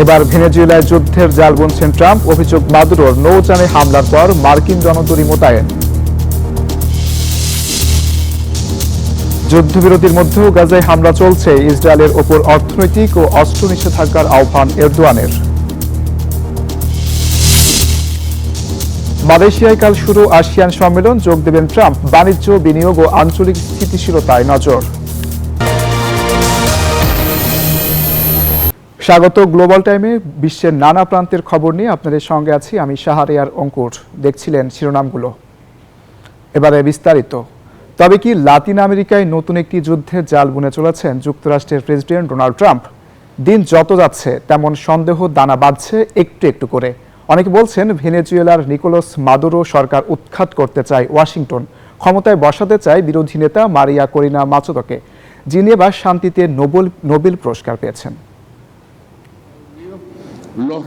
এবার ভেনেজুয়েলায় যুদ্ধের জাল বুনছেন ট্রাম্প। অভিযোগ মাদুরোর নৌযানে হামলার পর মার্কিন রণতরী মোতায়েন। যুদ্ধবিরতির মধ্যেও গাজায় হামলা চলছে। ইসরায়েলের ওপর অর্থনৈতিক ও অস্ত্র নিষেধাজ্ঞার আহ্বান এরদোয়ানের। মালয়েশিয়ায় কাল শুরু আসিয়ান সম্মেলন, যোগ দেবেন ট্রাম্প। বাণিজ্য, বিনিয়োগ ও আঞ্চলিক স্থিতিশীলতায় নজর। স্বাগত গ্লোবাল টাইমে। বিশ্বের নানা প্রান্তের খবর নিয়ে আপনাদের সঙ্গে আছি আমি শাহরিয়ার অঙ্কুর। দেখছিলেন শিরোনামগুলো, এবারে বিস্তারিত। তবে কি লাতিন আমেরিকায় নতুন একটি যুদ্ধের জাল বুনে চলেছেন যুক্তরাষ্ট্রের প্রেসিডেন্ট ডোনাল্ড ট্রাম্প? দিন যত যাচ্ছে তেমন সন্দেহ দানা বাঁধছে একটু একটু করে। অনেকে বলছেন ভেনেজুয়েলার নিকোলাস মাদুরো সরকার উৎখাত করতে চায় ওয়াশিংটন, ক্ষমতায় বসাতে চায় বিরোধী নেতা মারিয়া করিনা মাচোদোকে, যিনি এবার শান্তিতে নোবেল পুরস্কার পেয়েছেন।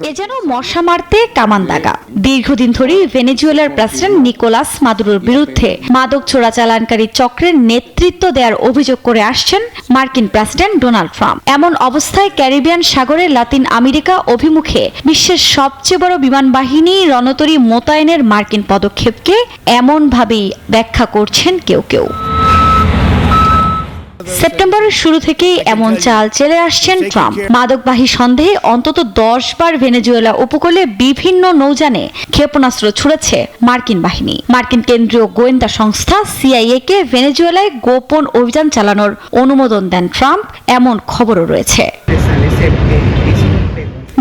এ যেন মশা মারতে কামান দাগা। দীর্ঘদিন ধরেই ভেনেজুয়েলার প্রেসিডেন্ট নিকোলাস মাদুরোর বিরুদ্ধে মাদক চোরাচালানকারী চক্রের নেতৃত্ব দেওয়ার অভিযোগ করে আসছেন মার্কিন প্রেসিডেন্ট ডোনাল্ড ট্রাম্প। এমন অবস্থায় ক্যারিবিয়ান সাগরে লাতিন আমেরিকা অভিমুখে বিশ্বের সবচেয়ে বড় বিমান বাহিনী রণতরী মোতায়েনের মার্কিন পদক্ষেপকে এমনভাবেই ব্যাখ্যা করছেন কেউ কেউ। সেপ্টেম্বরের শুরু থেকেই এমন চাল চেলে আসছেন ট্রাম্প। মাদকবাহী সন্দেহে অন্তত 10 বার ভেনেজুয়েলা উপকূলে বিভিন্ন নৌযানে ক্ষেপণাস্ত্র ছুড়েছে মার্কিন বাহিনী। মার্কিন কেন্দ্রীয় গোয়েন্দা সংস্থা সিআইএ কে ভেনেজুয়েলায় গোপন অভিযান চালানোর অনুমোদন দেন ট্রাম্প, এমন খবরও রয়েছে।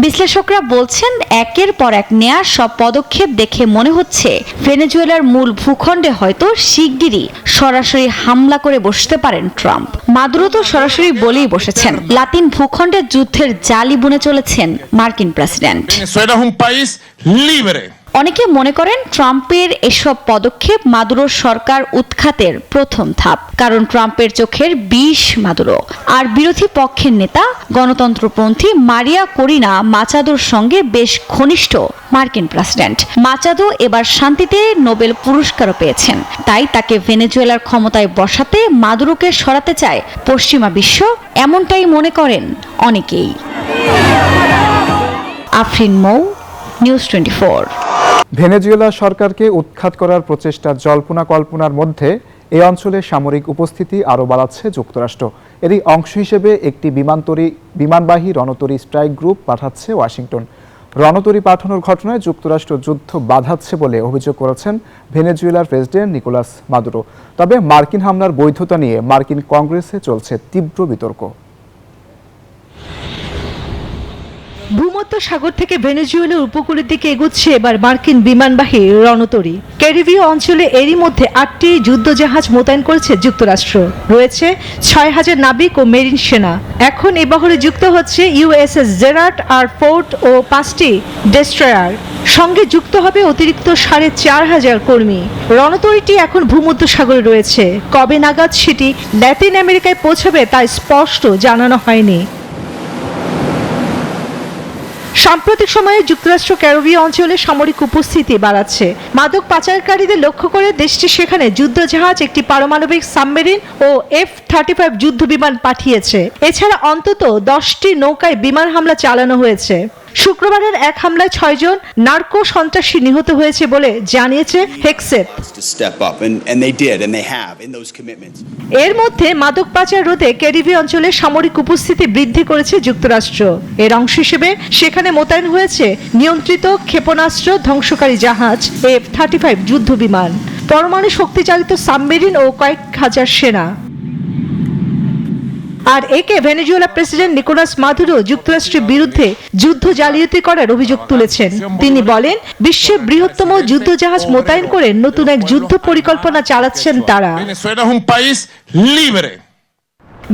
বিশ্লেষকরা বলছেন একের পর এক নেয়া সব পদক্ষেপ দেখে মনে হচ্ছে ভেনেজুয়েলার মূল ভূখণ্ডে হয়তো শিগগিরই সরাসরি হামলা করে বসতে পারেন ট্রাম্প। মাদুরো তো সরাসরি বলেই বসেছেন, লাতিন ভূখণ্ডে যুদ্ধের জালি বুনে চলেছেন মার্কিন প্রেসিডেন্ট। অনেকে মনে করেন ট্রাম্পের এসব পদক্ষেপ মাদুরোর সরকার উৎখাতের প্রথম ধাপ, কারণ ট্রাম্পের চোখের বিষ মাদুরো। আর বিরোধী পক্ষের নেতা গণতন্ত্রপন্থী মারিয়া করিনা মাচাদোর সঙ্গে বেশ ঘনিষ্ঠ মার্কিন প্রেসিডেন্ট। মাচাদো এবার শান্তিতে নোবেল পুরস্কারও পেয়েছেন, তাই তাকে ভেনেজুয়েলার ক্ষমতায় বসাতে মাদুরোকে সরাতে চায় পশ্চিমা বিশ্ব, এমনটাই মনে করেন অনেকেই। আফরিন মৌ, নিউজ 24। ভেনেজুয়েলা সরকারকে উৎখাত করার প্রচেষ্টার জল্পনা কল্পনার মধ্যে এই অঞ্চলে সামরিক উপস্থিতি আরও বাড়াচ্ছে যুক্তরাষ্ট্র। এরই অংশ হিসেবে একটি বিমানবাহী রণতরী স্ট্রাইক গ্রুপ পাঠাচ্ছে ওয়াশিংটন। রণতরী পাঠানোর ঘটনায় যুক্তরাষ্ট্র যুদ্ধ বাধাচ্ছে বলে অভিযোগ করেছেন ভেনেজুয়েলার প্রেসিডেন্ট নিকোলাস মাদুরো। তবে মার্কিন হামলার বৈধতা নিয়ে মার্কিন কংগ্রেসে চলছে তীব্র বিতর্ক। ভূমধ্য সাগর থেকে ভেনেজুয়েলার উপকূলের দিকে এগোচ্ছে এবার মার্কিন বিমানবাহী রণতরী। ক্যারিবীয় অঞ্চলে এরই মধ্যে 8টি যুদ্ধজাহাজ মোতায়েন করেছে যুক্তরাষ্ট্র। রয়েছে 6000 নাবিক ও মেরিন সেনা। এখন এ বহরে যুক্ত হচ্ছে ইউএসএস জেরার্ড আর ফোর্ট ও 5টি ডেস্ট্রয়ার। সঙ্গে যুক্ত হবে অতিরিক্ত 4500 কর্মী। রণতরীটি এখন ভূমধ্য সাগরে রয়েছে। কবে নাগাদ সেটি লাতিন আমেরিকায় পৌঁছাবে তা স্পষ্ট জানানো হয়নি। সাম্প্রতিক সময়ে যুক্তরাষ্ট্র ক্যারিবীয় অঞ্চলে সামরিক উপস্থিতি বাড়াচ্ছে। মাদক পাচারকারীদের লক্ষ্য করে দেশটি সেখানে যুদ্ধজাহাজ, একটি পারমাণবিক সাবমেরিন ও F-35 যুদ্ধ বিমান পাঠিয়েছে। এছাড়া অন্তত 10টি নৌকায় বিমান হামলা চালানো হয়েছে। শুক্রবারের এক হামলায় 6 জন নার্কো সন্ত্রাসী নিহত হয়েছে বলে জানিয়েছে হেক্সেট। এর মধ্যে মাদক পাচার রোধে ক্যারিবীয় অঞ্চলে সামরিক উপস্থিতি বৃদ্ধি করেছে যুক্তরাষ্ট্র। এর অংশ হিসেবে সেখানে মোতায়েন হয়েছে নিয়ন্ত্রিত ক্ষেপণাস্ত্র ধ্বংসকারী জাহাজ, F-35 যুদ্ধ বিমান, পরমাণু শক্তিচালিত সাবমেরিন ও কয়েক হাজার সেনা। আর একে ভেনেজুয়েলা প্রেসিডেন্ট নিকোলাস মাদুরো যুক্তরাষ্ট্রের বিরুদ্ধে যুদ্ধ জালিয়াতি করার অভিযোগ তুলেছেন। তিনি বলেন, বিশ্বের বৃহত্তম যুদ্ধজাহাজ মোতায়েন করে নতুন এক যুদ্ধ পরিকল্পনা চালাচ্ছেন তারা।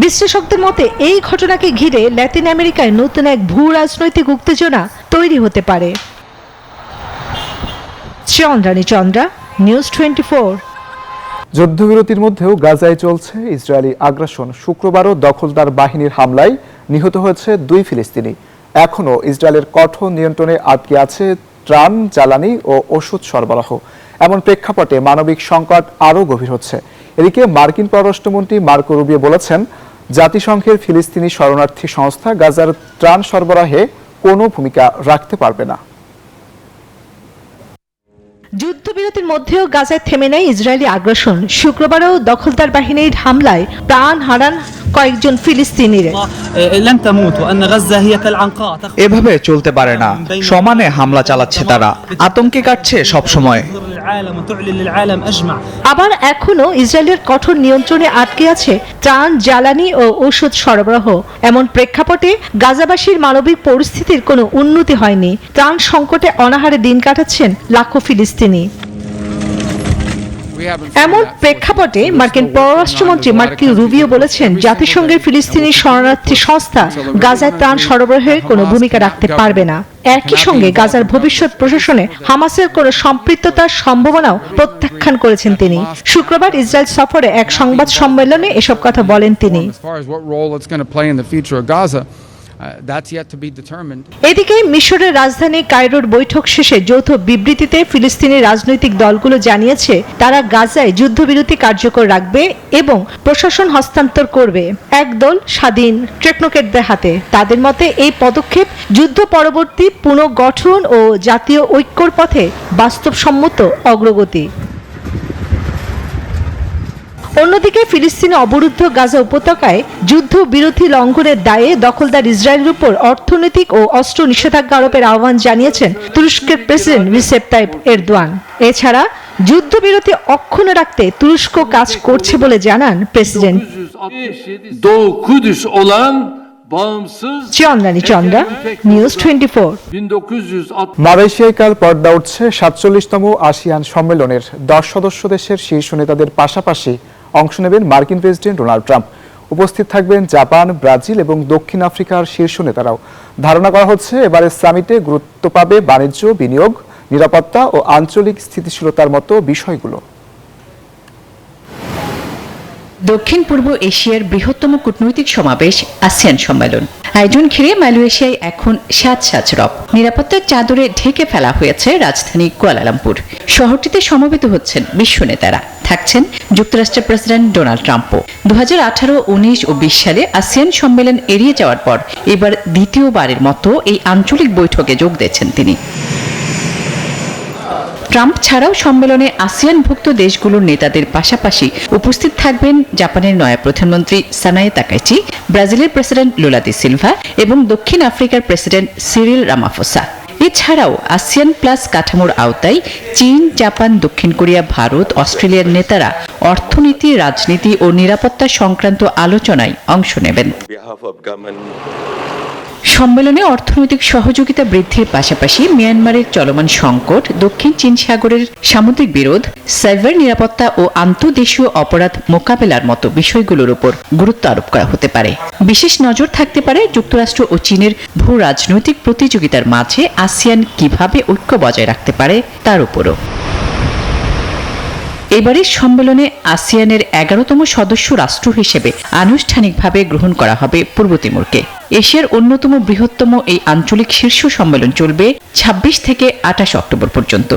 বিশ্লেষকদের মতে এই ঘটনাকে ঘিরে লাতিন আমেরিকায় নতুন এক ভূ রাজনৈতিক উত্তেজনা তৈরি হতে পারে। চন্দ্রা, নিউজ 24। যুদ্ধবিরতির মধ্যেও গাজায় চলছে ইসরায়েলি আগ্রাসন। শুক্রবারও দখলদার বাহিনীর হামলায় নিহত হয়েছে 2 ফিলিস্তিনি। এখনও ইসরায়েলের কঠোর নিয়ন্ত্রণে আটকে আছে ত্রাণ, জ্বালানি ও ওষুধ সরবরাহ। এমন প্রেক্ষাপটে মানবিক সংকট আরও গভীর হচ্ছে। এদিকে মার্কিন পররাষ্ট্রমন্ত্রী মার্কো রুবিও বলেছেন, জাতিসংঘের ফিলিস্তিনি শরণার্থী সংস্থা গাজার ত্রাণ সরবরাহে কোনো ভূমিকা রাখতে পারবে না। যুদ্ধবিরতির মধ্যেও গাজায় থেমে নেই ইসরায়েলি আগ্রাসন। শুক্রবারও দখলদার বাহিনীর হামলায় প্রাণ হারান কয়েকজন ফিলিস্তিনির। এভাবে চলতে পারে না, সমানে হামলা চালাচ্ছে তারা, আতঙ্কে কাটছে সব সময়। আবার এখনো ইসরায়েলের কঠোর নিয়ন্ত্রণে আটকে আছে ত্রাণ, জ্বালানি ও ঔষধ সরবরাহ। এমন প্রেক্ষাপটে গাজাবাসীর মানবিক পরিস্থিতির কোনো উন্নতি হয়নি। ত্রাণ সংকটে অনাহারে দিন কাটাচ্ছেন লাখো ফিলিস্তিনি। এমন প্রেক্ষাপটে মার্কিন পররাষ্ট্রমন্ত্রী মার্কো রুবিও বলেছেন, জাতিসংঘের ফিলিস্তিনি শরণার্থী সংস্থা গাজায় ত্রাণ সরবরাহে কোনো ভূমিকা রাখতে পারবে না। একই সঙ্গে গাজার ভবিষ্যৎ প্রশাসনে হামাসের কোনো সম্পৃক্ততার সম্ভাবনাও প্রত্যাখ্যান করেছেন তিনি। শুক্রবার ইসরায়েল সফরে এক সংবাদ সম্মেলনে এসব কথা বলেন তিনি। এদিকে মিশরের রাজধানী কায়রোর বৈঠক শেষে যৌথ বিবৃতিতে ফিলিস্তিনি রাজনৈতিক দলগুলো জানিয়েছে তারা গাজায় যুদ্ধবিরতি কার্যকর রাখবে এবং প্রশাসন হস্তান্তর করবে একদল স্বাধীন টেকনোক্র্যাটদের হাতে। তাদের মতে এই পদক্ষেপ যুদ্ধ পরবর্তী পুনর্গঠন ও জাতীয় ঐক্যর পথে বাস্তবসম্মত অগ্রগতি। অন্যদিকে ফিলিস্তিনি অবরুদ্ধ গাজা উপত্যকায় যুদ্ধবিরতি লঙ্ঘনের দায়ে দখলদার ইসরায়েলের উপর অর্থনৈতিক ও অস্ত্র নিষেধাজ্ঞা আরোপের আহ্বান জানিয়েছেন তুরস্কের প্রেসিডেন্ট রিসেপ তাইপ এরদোয়ান। এছাড়া যুদ্ধবিরতি অক্ষুণ্ণ রাখতে তুরস্ক কাজ করছে বলে জানান প্রেসিডেন্ট। চন্দ্রানী চন্দ্রা, নিউজ 24। মালয়েশিয়ায় কাল পর্দা উঠছে 47তম আসিয়ান সম্মেলনের। 10 সদস্য দেশের শীর্ষ নেতাদের পাশাপাশি অংশ নেবেন মার্কিন প্রেসিডেন্ট ডোনাল্ড ট্রাম্প। উপস্থিত থাকবেন জাপান, ব্রাজিল এবং দক্ষিণ আফ্রিকার শীর্ষ নেতারাও। ধারণা করা হচ্ছে এবারের সামিটে গুরুত্ব পাবে বাণিজ্য, বিনিয়োগ, নিরাপত্তা ও আঞ্চলিক স্থিতিশীলতার মতো বিষয়গুলো। দক্ষিণ পূর্ব এশিয়ার বৃহত্তম কূটনৈতিক সমাবেশ আসিয়ান সম্মেলন আয়োজন ঘিরে মালয়েশিয়ায় এখন সাজ রব। নিরাপত্তার চাদরে ঢেকে ফেলা হয়েছে রাজধানী কুয়ালালামপুর। শহরটিতে সমবেত হচ্ছেন বিশ্ব নেতারা, থাকছেন যুক্তরাষ্ট্রের প্রেসিডেন্ট ডোনাল্ড ট্রাম্পও। 2018, 19 ও 20 সালে আসিয়ান সম্মেলন এড়িয়ে যাওয়ার পর এবার দ্বিতীয়বারের মতো এই আঞ্চলিক বৈঠকে যোগ দিয়েছেন তিনি। ট্রাম্প ছাড়াও সম্মেলনে আসিয়ানভুক্ত দেশগুলোর নেতাদের পাশাপাশি উপস্থিত থাকবেন জাপানের নয়া প্রধানমন্ত্রী সানায়ে তাকাইচি, ব্রাজিলের প্রেসিডেন্ট লুলা দি সিলভা এবং দক্ষিণ আফ্রিকার প্রেসিডেন্ট সিরিল রামাফোসা। এছাড়াও আসিয়ান প্লাস কাঠামোর আওতায় চীন, জাপান, দক্ষিণ কোরিয়া, ভারত, অস্ট্রেলিয়ার নেতারা অর্থনীতি, রাজনীতি ও নিরাপত্তা সংক্রান্ত আলোচনায় অংশ নেবেন। সম্মেলনে অর্থনৈতিক সহযোগিতা বৃদ্ধির পাশাপাশি মিয়ানমারের চলমান সংকট, দক্ষিণ চীন সাগরের সামুদ্রিক বিরোধ, সাইবার নিরাপত্তা ও আন্তঃদেশীয় অপরাধ মোকাবেলার মতো বিষয়গুলোর উপর গুরুত্ব আরোপ করা হতে পারে। বিশেষ নজর থাকতে পারে যুক্তরাষ্ট্র ও চীনের ভূ রাজনৈতিক প্রতিযোগিতার মাঝে আসিয়ান কিভাবে ঐক্য বজায় রাখতে পারে তার উপরও। এবারের সম্মেলনে আসিয়ানের 11তম সদস্য রাষ্ট্র হিসেবে আনুষ্ঠানিকভাবে গ্রহণ করা হবে পূর্ব তিমুরকে। এশিয়ার অন্যতম বৃহত্তম এই আঞ্চলিক শীর্ষ সম্মেলন চলবে 26 থেকে 28 অক্টোবর পর্যন্ত।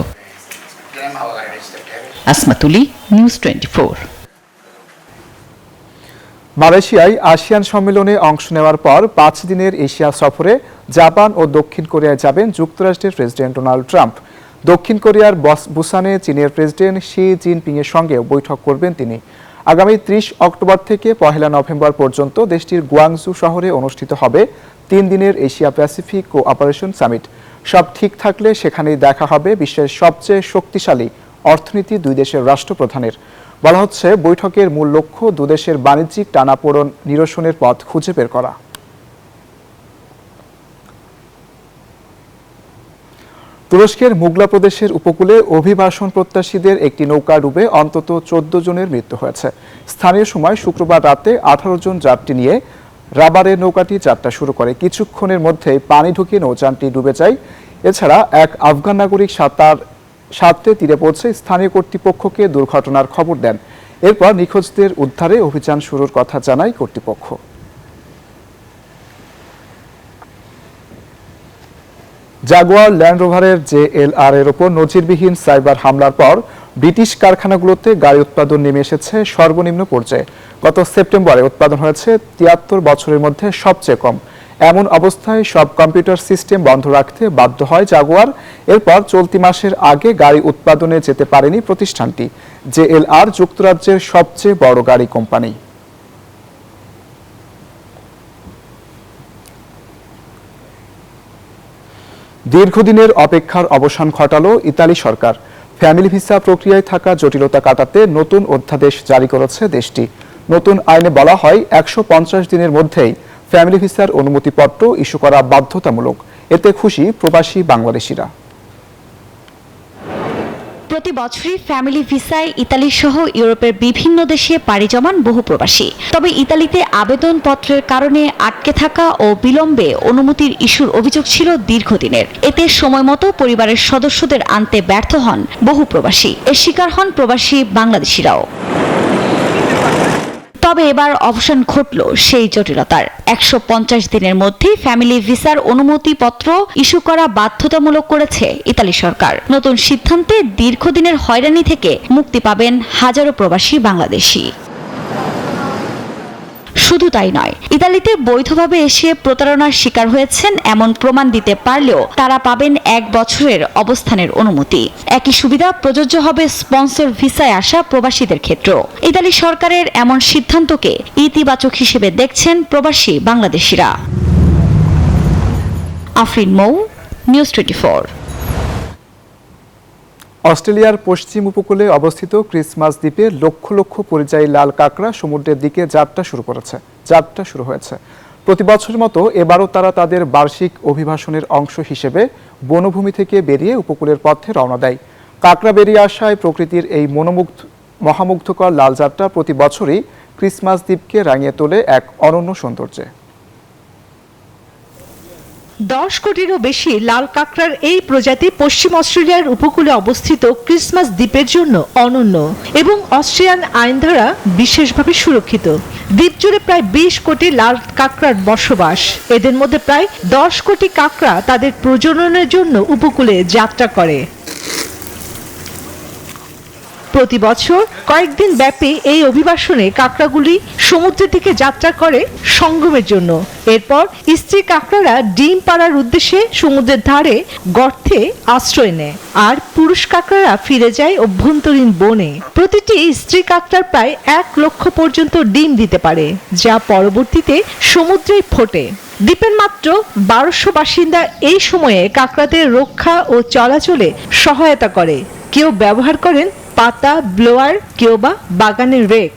আসমাতুলি, নিউজ 24। মালয়েশিয়ায় আসিয়ান সম্মেলনে অংশ নেওয়ার পর 5 দিনের এশিয়া সফরে জাপান ও দক্ষিণ কোরিয়ায় যাবেন যুক্তরাষ্ট্রের প্রেসিডেন্ট ডোনাল্ড ট্রাম্প। দক্ষিণ কোরিয়ার বুসানে চীনের প্রেসিডেন্ট শি জিনপিং এর সঙ্গেও বৈঠক করবেন তিনি। আগামী 30 অক্টোবর থেকে 1 নভেম্বর পর্যন্ত দেশটির গুয়াংজু শহরে অনুষ্ঠিত হবে 3 দিনের এশিয়া প্যাসিফিক কোঅপারেশন সামিট। সব ঠিক থাকলে সেখানেই দেখা হবে বিশ্বের সবচেয়ে শক্তিশালী অর্থনীতি দুই দেশের রাষ্ট্রপ্রধানের। বলা হচ্ছে বৈঠকের মূল লক্ষ্য দুদেশের বাণিজ্যিক টানাপোড়েন নিরসনের পথ খুঁজে বের করা। তুরস্কের মুগলা প্রদেশের উপকূলে অভিবাসন প্রত্যাশীদের একটি নৌকা ডুবে অন্তত 14 জনের মৃত্যু হয়েছে। স্থানীয় সময় শুক্রবার রাতে 18 জন যাত্রী নিয়ে রাবারের নৌকাটি যাত্রা শুরু করে। কিছুক্ষণের মধ্যেই পানি ঢুকে নৌযানটি ডুবে যায়। এছাড়া এক আফগান নাগরিক সাঁতরে তীরে পৌঁছে স্থানীয় কর্তৃপক্ষকে দুর্ঘটনার খবর দেন। এরপর নিখোঁজদের উদ্ধারে অভিযান শুরুর কথা জানায় কর্তৃপক্ষ। জাগুয়ার ল্যান্ড রোভারের JLR এর ওপর নজিরবিহীন সাইবার হামলার পর ব্রিটিশ কারখানাগুলোতে গাড়ি উৎপাদন নেমে এসেছে সর্বনিম্ন পর্যায়ে। গত সেপ্টেম্বরে উৎপাদন হয়েছে 73 বছরের মধ্যে সবচেয়ে কম। এমন অবস্থায় সব কম্পিউটার সিস্টেম বন্ধ রাখতে বাধ্য হয় জাগুয়ার। এরপর চলতি মাসের আগে গাড়ি উৎপাদনে যেতে পারেনি প্রতিষ্ঠানটি। জেএলআর যুক্তরাজ্যের সবচেয়ে বড় গাড়ি কোম্পানি। দীর্ঘদিনের অপেক্ষার অবসান ঘটালো ইতালি সরকার। ফ্যামিলি ভিসা প্রক্রিয়ায় থাকা জটিলতা কাটাতে নতুন অধ্যাদেশ জারি করেছে দেশটি। নতুন আইনে বলা হয় 150 দিনের মধ্যেই ফ্যামিলি ভিসার অনুমতিপত্র ইস্যু করা বাধ্যতামূলক। এতে খুশি প্রবাসী বাংলাদেশিরা। প্রতি বছরই ফ্যামিলি ভিসায় ইতালি সহ ইউরোপের বিভিন্ন দেশে পাড়ি জমান বহু প্রবাসী। তবে ইতালিতে আবেদনপত্রের কারণে আটকে থাকা ও বিলম্বে অনুমতির ইস্যুর অভিযোগ ছিল দীর্ঘদিনের। এতে সময়মতো পরিবারের সদস্যদের আনতে ব্যর্থ হন বহু প্রবাসী। এর শিকার হন প্রবাসী বাংলাদেশিরাও। তবে এবার অবসান ঘটল সেই জটিলতার। 150 দিনের মধ্যে ফ্যামিলি ভিসার অনুমতিপত্র ইস্যু করা বাধ্যতামূলক করেছে ইতালি সরকার। নতুন সিদ্ধান্তে দীর্ঘদিনের হয়রানি থেকে মুক্তি পাবেন হাজারো প্রবাসী বাংলাদেশি। শুধু তাই নয়, ইতালিতে বৈধভাবে এসে প্রতারণার শিকার হয়েছেন এমন প্রমাণ দিতে পারলেও তারা পাবেন 1 বছরের অবস্থানের অনুমতি। একই সুবিধা প্রযোজ্য হবে স্পন্সর ভিসায় আসা প্রবাসীদের ক্ষেত্রেও। ইতালি সরকারের এমন সিদ্ধান্তকে ইতিবাচক হিসেবে দেখছেন প্রবাসী বাংলাদেশিরা। আফরিন মৌ, নিউজ 24। অস্ট্রেলিয়ার পশ্চিম উপকূলে অবস্থিত ক্রিসমাস দ্বীপে লক্ষ লক্ষ পরিযায়ী লাল কাঁকড়া সমুদ্রের দিকে যাত্রা শুরু হয়েছে। প্রতি বছরের মতো এবারও তারা তাদের বার্ষিক অভিবাসনের অংশ হিসেবে বনভূমি থেকে বেরিয়ে উপকূলের পথে রওনা দেয়। কাঁকড়া বেরিয়ে আসায় প্রকৃতির এই মহামুগ্ধকর লাল যাত্রা প্রতি বছরই ক্রিসমাস দ্বীপকে রাঙিয়ে তোলে এক অনন্য সৌন্দর্যে। 10 কোটিরও বেশি লাল কাঁকড়ার এই প্রজাতি পশ্চিম অস্ট্রেলিয়ার উপকূলে অবস্থিত ক্রিসমাস দ্বীপের জন্য অনন্য এবং অস্ট্রেলিয়ান আইন দ্বারা বিশেষভাবে সুরক্ষিত। দ্বীপ জুড়ে প্রায় 20 কোটি লাল কাঁকড়ার বসবাস। এদের মধ্যে প্রায় 10 কোটি কাঁকড়া তাদের প্রজননের জন্য উপকূলে যাত্রা করে। প্রতি বছর কয়েকদিন ব্যাপী এই অভিবাসনে কাঁকড়াগুলি সমুদ্রের দিকে যাত্রা করে সঙ্গমের জন্য। এরপর স্ত্রী কাঁকড়ারা ডিম পাড়ার উদ্দেশ্যে সমুদ্রের ধারে গর্তে আশ্রয় নেয় আর পুরুষ কাঁকড়ারা ফিরে যায় অভ্যন্তরীণ বনে। প্রতিটি স্ত্রী কাঁকড়ার প্রায় 1 লক্ষ পর্যন্ত ডিম দিতে পারে, যা পরবর্তীতে সমুদ্রে ফোটে। দ্বীপের মাত্র 1200 বাসিন্দা এই সময়ে কাঁকড়াদের রক্ষা ও চলাচলে সহায়তা করে। কেউ ব্যবহার করেন পাতা ব্লোয়ার, কেউ বা বাগানের রেক।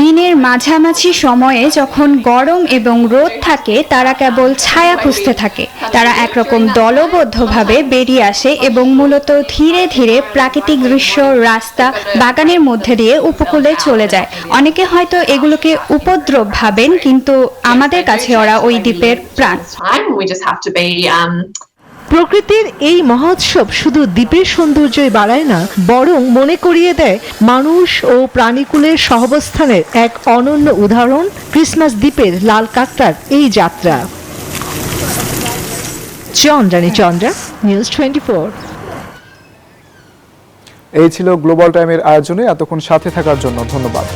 দিনের মাঝামাঝি সময়ে যখন গরম এবং রোদ থাকে তারা কেবল ছায়া খুঁজতে থাকে। তারা একরকম দলবদ্ধভাবে বেরিয়ে আসে এবং মূলত ধীরে ধীরে প্রাকৃতিক দৃশ্য, রাস্তা, বাগানের মধ্যে দিয়ে উপকূলে চলে যায়। অনেকে হয়তো এগুলোকে উপদ্রব ভাবেন, কিন্তু আমাদের কাছে ওরা ওই দ্বীপের প্রাণ। প্রকৃতির এই মহোৎসব শুধু দ্বীপের সৌন্দর্যই বাড়ায় না, বরং মনে করিয়ে দেয় মানুষ ও প্রাণীকুলের সহাবস্থানের এক অনন্য উদাহরণ ক্রিসমাস দ্বীপের লাল কাঁকড়ার এই যাত্রা। চন্দ্রা, নিউজ 24। এই ছিল গ্লোবাল টাইমের আয়োজনে। এতক্ষণ সাথে থাকার জন্য ধন্যবাদ।